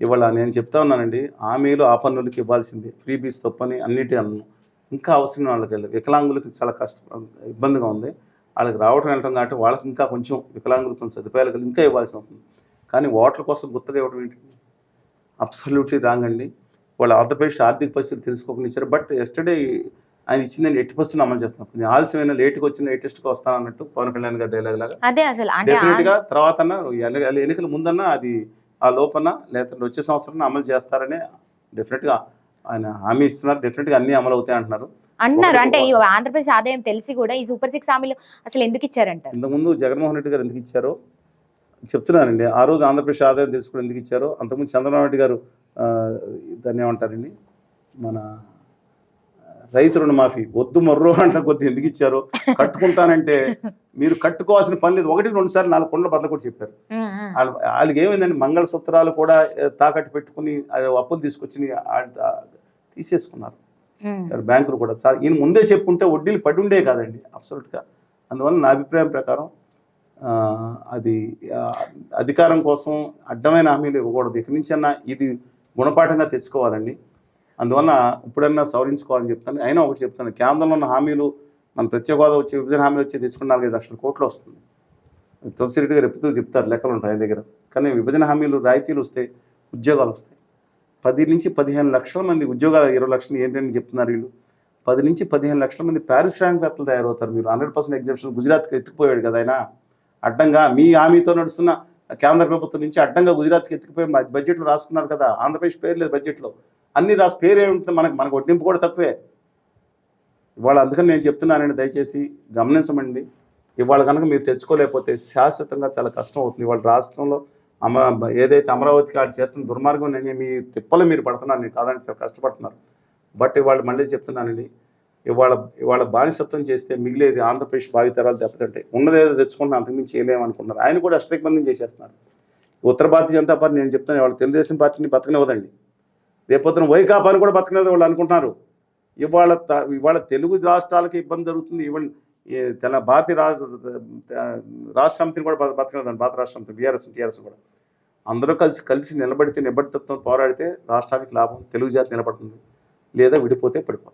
ఇవాళ నేను చెప్తా ఉన్నానండి, హామీలు ఆ పన్నులకి ఇవ్వాల్సింది ఫ్రీ బీస్ తప్పని అన్నిటి అన్నాను. ఇంకా అవసరం వాళ్ళకి వికలాంగులకి చాలా ఇబ్బందిగా ఉంది. వాళ్ళకి రావటం వెళ్ళటం కాబట్టి వాళ్ళకి ఇంకా కొంచెం వికలాంగులకు కొంచెం సదుపాయాలు కలిగి ఇంకా ఇవ్వాల్సి ఉంటుంది. కానీ ఓట్ల కోసం గుర్తుగా ఇవ్వడం ఏంటి? అబ్సల్యూట్లీ రాంగ్ అండి. వాళ్ళు ఆంధ్రప్రదేశ్ ఆర్థిక పరిస్థితి తెలుసుకోకుండా ఇచ్చారు. బట్ ఎస్టర్డే ఆయన ఇచ్చిందని 80% అమలు చేస్తున్నాం. కొంచెం ఆలస్యమైన లేట్‌గా వచ్చిన లేటెస్ట్‌గా వస్తానన్నట్టు పవన్ కళ్యాణ్ గారి డైలాగ్ లాగా. అదే అసలు అంటే డెఫినిట్‌గా తర్వాతన్నా ఎన్నికల ముందన్నా అది ఆ లోపన లేకపోతే వచ్చే సంవత్సరం అమలు చేస్తారని డెఫినెట్‌గా ఆయన హామీ ఇస్తున్నారు. డెఫినెట్‌గా అన్నీ అమలు అవుతాయి అంటున్నారు. అంటే ఈ ఆంధ్రప్రదేశ్ ఆదాయం తెలిసి కూడా ఈ సూపర్ 6 హామీలు అసలు ఎందుకు ఇచ్చారంటారు? ఇంతకుముందు జగన్మోహన్ రెడ్డి గారు ఎందుకు ఇచ్చారో చెప్తున్నానండి. ఆ రోజు ఆంధ్రప్రదేశ్ ఆదాయం తెలుసుకోవడం ఎందుకు ఇచ్చారో, అంతకుముందు చంద్రబాబు నాయుడు గారు దాన్ని ఏమంటారండి, మన రైతు రుణమాఫీ వద్దు మొర్రో అంట కొద్ది ఎందుకు ఇచ్చారో, కట్టుకుంటానంటే మీరు కట్టుకోవాల్సిన పని లేదు, 1-2 సార్లు 4 కొండల బదులు కూడా చెప్పారు. వాళ్ళకి ఏమైందండి, మంగళసూత్రాలు కూడా తాకట్టు పెట్టుకుని అప్పులు తీసుకొచ్చి తీసేసుకున్నారు బ్యాంకులు కూడా. సార్ ఈయన ముందే చెప్పుంటే వడ్డీలు పడి ఉండే కాదండి అబ్సల్యూట్గా. అందువల్ల నా అభిప్రాయం ప్రకారం అది అధికారం కోసం అడ్డమైన హామీలు ఇవ్వకూడదు. ఇక్కడి నుంచన్నా ఇది గుణపాఠంగా తెచ్చుకోవాలండి. అందువల్ల ఇప్పుడన్నా సవరించుకోవాలని చెప్తాను. అయినా ఒకటి చెప్తాను, కేంద్రంలో ఉన్న హామీలు మన ప్రత్యేక హోదా వచ్చి విభజన హామీలు వచ్చి తెచ్చుకున్న 4-5 లక్షల కోట్లు వస్తుంది. తులసిరెడ్డి గారు ఎప్పుడు చెప్తారు, లెక్కలు ఉంటాయి ఆయన దగ్గర. కానీ విభజన హామీలు రాయితీలు వస్తే ఉద్యోగాలు వస్తాయి. 10-15 లక్షల మంది ఉద్యోగాలు, 20 లక్షలు ఏంటని చెప్తున్నారు వీళ్ళు. 10-15 లక్షల మంది పారిశ్రామికవేత్తలు తయారవుతారు. మీరు 100% ఎగ్జామ్షన్ గుజరాత్కి ఎత్తుకుపోయాడు కదా ఆయన అడ్డంగా. మీ హామీతో నడుస్తున్న కేంద్ర ప్రభుత్వం నుంచి అడ్డంగా గుజరాత్కి ఎత్తుకుపోయి బడ్జెట్లో రాసుకున్నారు కదా. ఆంధ్రప్రదేశ్ పేరు లేదు బడ్జెట్లో, అన్ని రాసి పేరు ఏముంటుంది, మనకు వడ్డింపు కూడా తక్కువే. ఇవాళ అందుకని నేను చెప్తున్నానండి, దయచేసి గమనించమండి. ఇవాళ కనుక మీరు తెచ్చుకోలేకపోతే శాశ్వతంగా చాలా కష్టం అవుతుంది. ఇవాళ రాష్ట్రంలో ఏదైతే అమరావతి కాదు చేస్తున్న దుర్మార్గం, నేను మీ తిప్పలు మీరు పడుతున్నారు, నేను కాదని చాలా కష్టపడుతున్నారు. బట్ ఇవాళ మళ్ళీ చెప్తున్నానండి, ఇవాళ బానిసత్వం చేస్తే మిగిలేది ఆంధ్రప్రదేశ్ భావితరాలు దెబ్బతింటాయి. ఉన్నదేదో తెచ్చుకుంటే అంతకుమించి చేయలేమనుకున్నారు. ఆయన కూడా అష్టదిగ్బంధం చేసేస్తున్నారు. ఉత్తర భారతీయ జనతా పార్టీ నేను చెప్తాను, ఇవాళ తెలుగుదేశం పార్టీని బతకనివ్వదండి. రేపొద్దున వైకాపాని కూడా బతకలేదు వాళ్ళు అనుకుంటున్నారు. ఇవాళ తెలుగు రాష్ట్రాలకి ఇబ్బంది జరుగుతుంది. ఈవెన్ భారతీయ రాష్ట్ర సమితిని కూడా బతకలేదండి. భారత రాష్ట్ర సమితి టీఆర్ఎస్ కూడా అందరూ కలిసి నిలబడితే, నిబద్ధతతో పోరాడితే రాష్ట్రానికి లాభం, తెలుగు జాతి నిలబడుతుంది. లేదా విడిపోతే పడిపోతుంది.